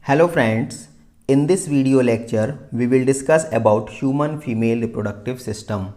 Hello friends, in this video lecture we will discuss about human female reproductive system.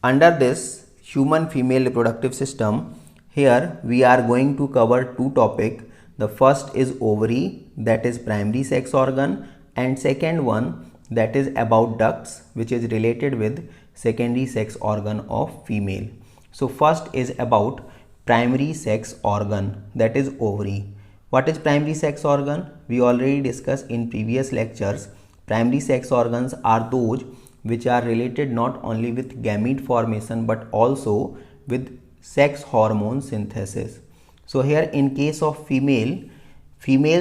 Under this human female reproductive system, here we are going to cover two topics. The first is ovary, that is primary sex organ, and second one that is about ducts, which is related with secondary sex organ of female. So first is about primary sex organ, that is ovary. What is primary sex organ? We already discussed in previous lectures. Primary sex organs are those which are related not only with gamete formation but also with sex hormone synthesis. So here in case of female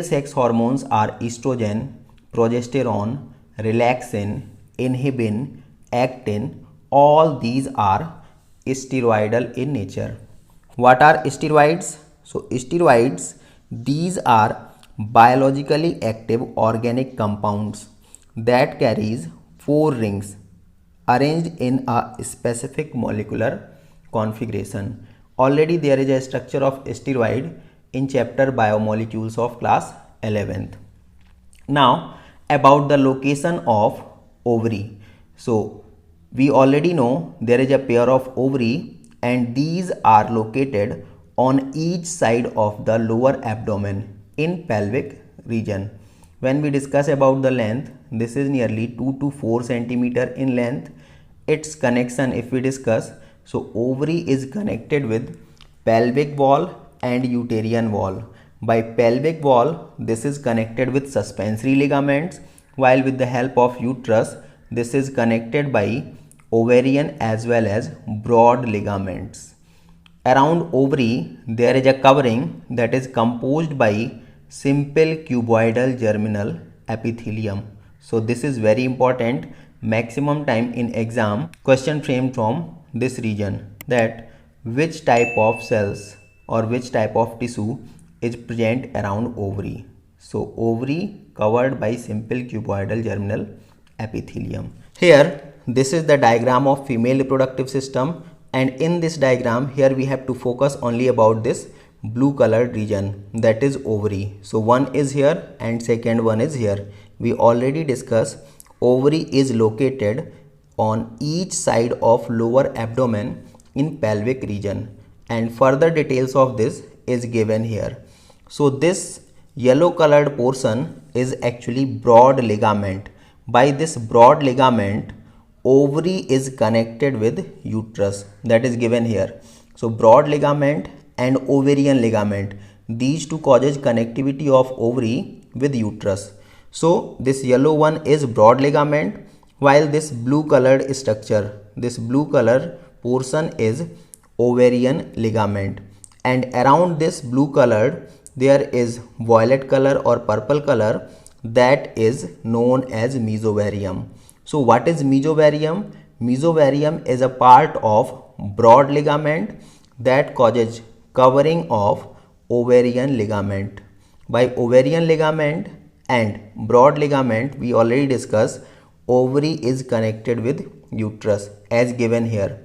sex hormones are estrogen, progesterone, relaxin, inhibin, actin. All these are steroidal in nature. What are steroids? So steroids, these are biologically active organic compounds that carries 4 rings arranged in a specific molecular configuration. Already there is a structure of steroid in chapter biomolecules of class 11th. Now about the location of ovary. So we already know there is a pair of ovary and these are located on each side of the lower abdomen in pelvic region. When we discuss about the length, this is nearly 2 to 4 centimeter in length. Its connection, if we discuss, so ovary is connected with pelvic wall and uterine wall. By pelvic wall, this is connected with suspensory ligaments, while with the help of uterus, this is connected by ovarian as well as broad ligaments. Around ovary, there is a covering that is composed by simple cuboidal germinal epithelium. So this is very important. Maximum time in exam, question framed from this region, that which type of cells or which type of tissue is present around ovary. So ovary covered by simple cuboidal germinal epithelium. Here, this is the diagram of female reproductive system. And in this diagram, here we have to focus only about this blue colored region, that is ovary. So one is here and second one is here. We already discussed ovary is located on each side of lower abdomen in pelvic region, and further details of this is given here. So this yellow colored portion is actually broad ligament. By this broad ligament, ovary is connected with uterus, that is given here. So broad ligament and ovarian ligament, these two causes connectivity of ovary with uterus. So this yellow one is broad ligament, while this blue colored structure, this blue color portion is ovarian ligament, and around this blue colored there is violet color or purple color, that is known as mesovarium. So what is mesovarium? Mesovarium is a part of broad ligament that causes covering of ovarian ligament. By ovarian ligament and broad ligament, we already discussed ovary is connected with uterus as given here.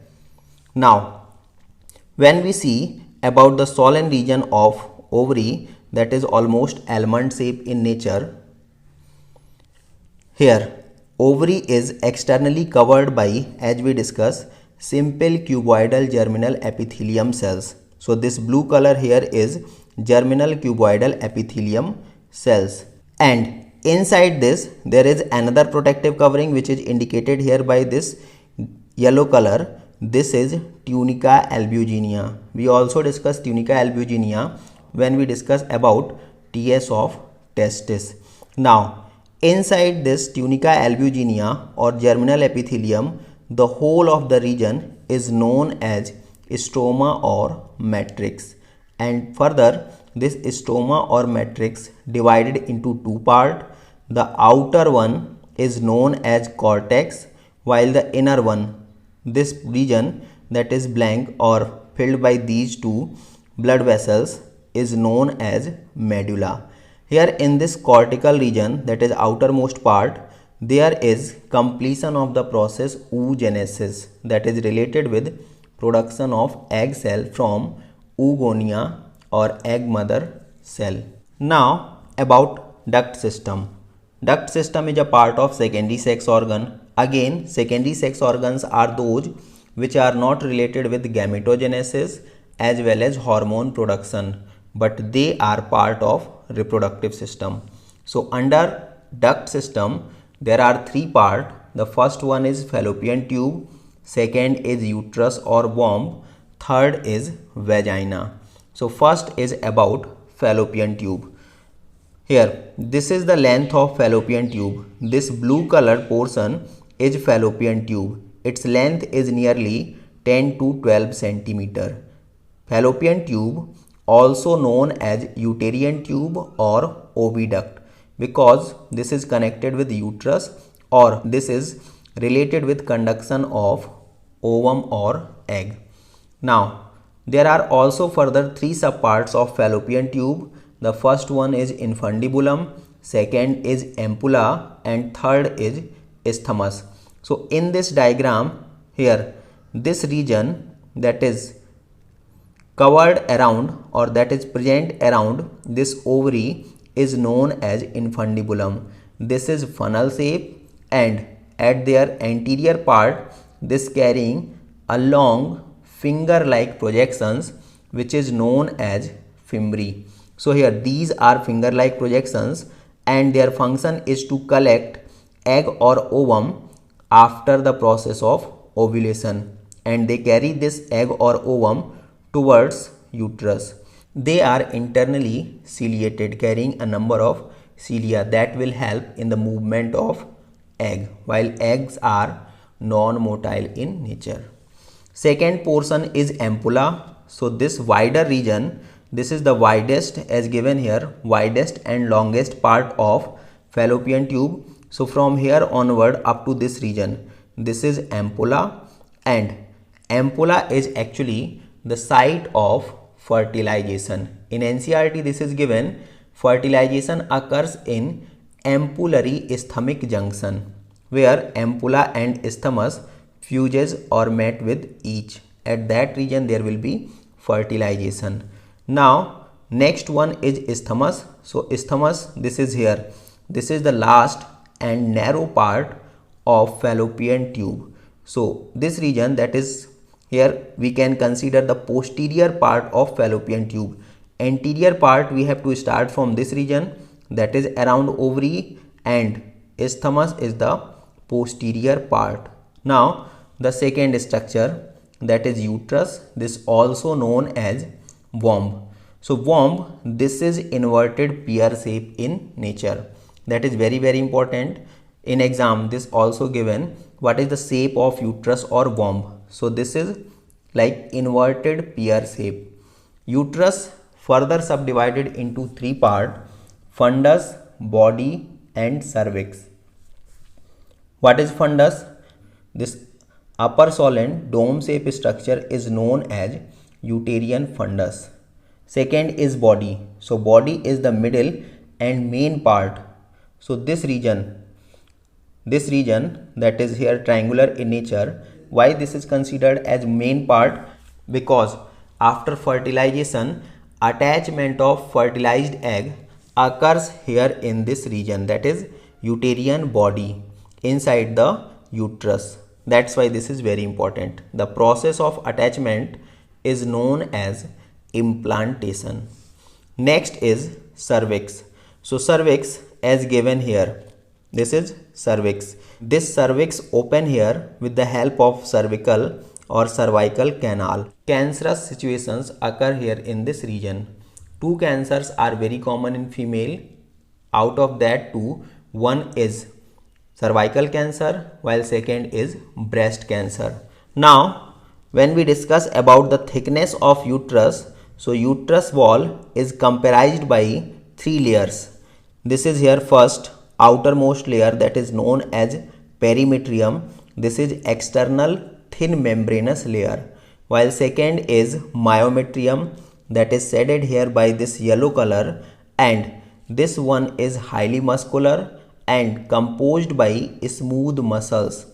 Now, when we see about the swollen region of ovary, that is almost almond shape in nature. Here, ovary is externally covered by, as we discussed, simple cuboidal germinal epithelium cells. So this blue color here is germinal cuboidal epithelium cells, and inside this there is another protective covering which is indicated here by this yellow color. This is tunica albuginea. We also discussed tunica albuginea when we discuss about TS of testis. Now inside this tunica albuginea or germinal epithelium, the whole of the region is known as stroma or matrix, and further this stroma or matrix divided into two parts. The outer one is known as cortex, while the inner one, this region that is blank or filled by these two blood vessels, is known as medulla. Here in this cortical region, that is outermost part, there is completion of the process oogenesis, that is related with production of egg cell from oogonia or egg mother cell. Now about duct system. Duct system is a part of secondary sex organ. Again, secondary sex organs are those which are not related with gametogenesis as well as hormone production, but they are part of reproductive system. So under duct system there are three parts. The first one is fallopian tube, second is uterus or womb, third is vagina. So first is about fallopian tube. Here, this is the length of fallopian tube. This blue colored portion is fallopian tube. Its length is nearly 10 to 12 centimeter. Fallopian tube, also known as uterine tube or oviduct, because this is connected with uterus or this is related with conduction of ovum or egg. Now, there are also further three subparts of fallopian tube. The first one is infundibulum, second is ampulla, and third is isthmus. So in this diagram here, this region that is covered around or that is present around this ovary is known as infundibulum. This is funnel shape, and at their anterior part this carrying a long finger like projections which is known as fimbriae. So here these are finger like projections and their function is to collect egg or ovum after the process of ovulation, and they carry this egg or ovum towards uterus. They are internally ciliated, carrying a number of cilia that will help in the movement of egg, while eggs are non-motile in nature. Second portion is ampulla. So this wider region, this is the widest as given here, widest and longest part of fallopian tube. So from here onward up to this region, this is ampulla, and ampulla is actually the site of fertilization. In NCERT this is given, fertilization occurs in ampullary isthmic junction, where ampulla and isthmus fuses or met with each. At that region there will be fertilization. Now next one is isthmus. So isthmus, this is here. This is the last and narrow part of fallopian tube. So this region, that is here, we can consider the posterior part of fallopian tube. Anterior part we have to start from this region, that is around ovary, and isthmus is the posterior part. Now the second structure, that is uterus, this also known as womb. So womb, this is inverted pear shape in nature. That is very important. In exam this also given, what is the shape of uterus or womb. So this is like inverted pear shape. Uterus further subdivided into three parts: fundus, body and cervix. What is fundus? This upper solent dome shape structure is known as uterine fundus. Second is body. So body is the middle and main part. So this region that is here triangular in nature. Why this is considered as main part? Because after fertilization, attachment of fertilized egg occurs here in this region, that is uterine body inside the uterus. That's why this is very important. The process of attachment is known as implantation. Next is cervix. So cervix as given here, this is cervix. This cervix open here with the help of cervical or cervical canal. Cancerous situations occur here in this region. Two cancers are very common in female. Out of that two, one is cervical cancer while second is breast cancer. Now when we discuss about the thickness of uterus, so uterus wall is comprised by three layers. This is here first outermost layer, that is known as perimetrium. This is external thin membranous layer, while second is myometrium, that is shaded here by this yellow color, and this one is highly muscular and composed by smooth muscles.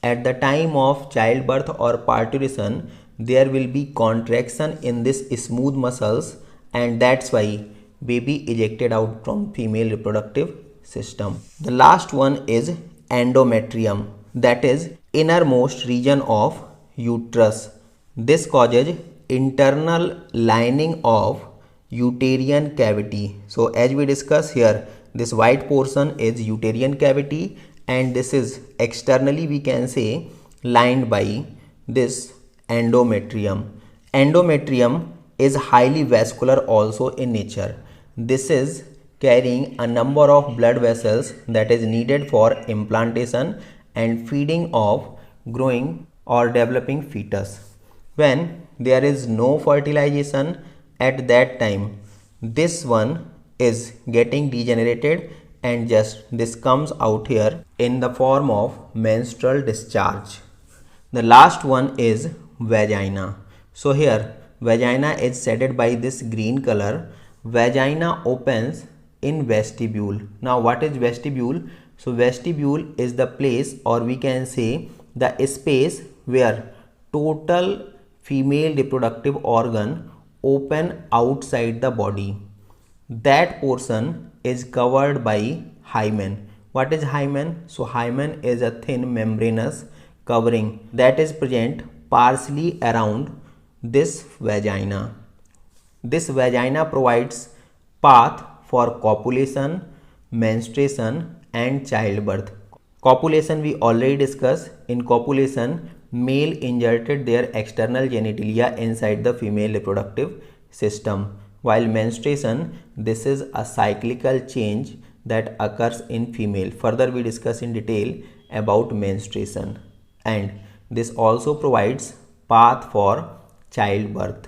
At the time of childbirth or parturition, there will be contraction in this smooth muscles, and that's why baby ejected out from female reproductive system. The last one is endometrium, that is innermost region of uterus. This causes internal lining of uterine cavity. So as we discuss here, this white portion is uterine cavity, and this is externally we can say lined by this endometrium. Endometrium is highly vascular also in nature. This is carrying a number of blood vessels that is needed for implantation and feeding of growing or developing fetus. When there is no fertilization at that time, this one is getting degenerated, and just this comes out here in the form of menstrual discharge. The last one is vagina. So here vagina is shaded by this green color. Vagina opens in vestibule. Now what is vestibule? So vestibule is the place, or we can say the space where total female reproductive organ open outside the body. That portion is covered by hymen. What is hymen? So hymen is a thin membranous covering that is present partially around this vagina. This vagina provides path for copulation, menstruation and childbirth. Copulation we already discussed. In copulation, male inserted their external genitalia inside the female reproductive system. While menstruation, this is a cyclical change that occurs in female. Further we discuss in detail about menstruation, and this also provides path for childbirth.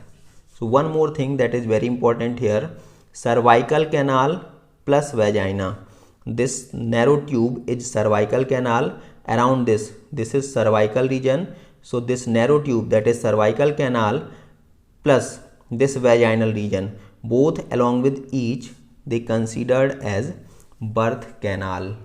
So one more thing that is very important here, cervical canal plus vagina. This narrow tube is cervical canal. Around this is cervical region. So this narrow tube, that is cervical canal plus this vaginal region, both along with each, they considered as birth canal.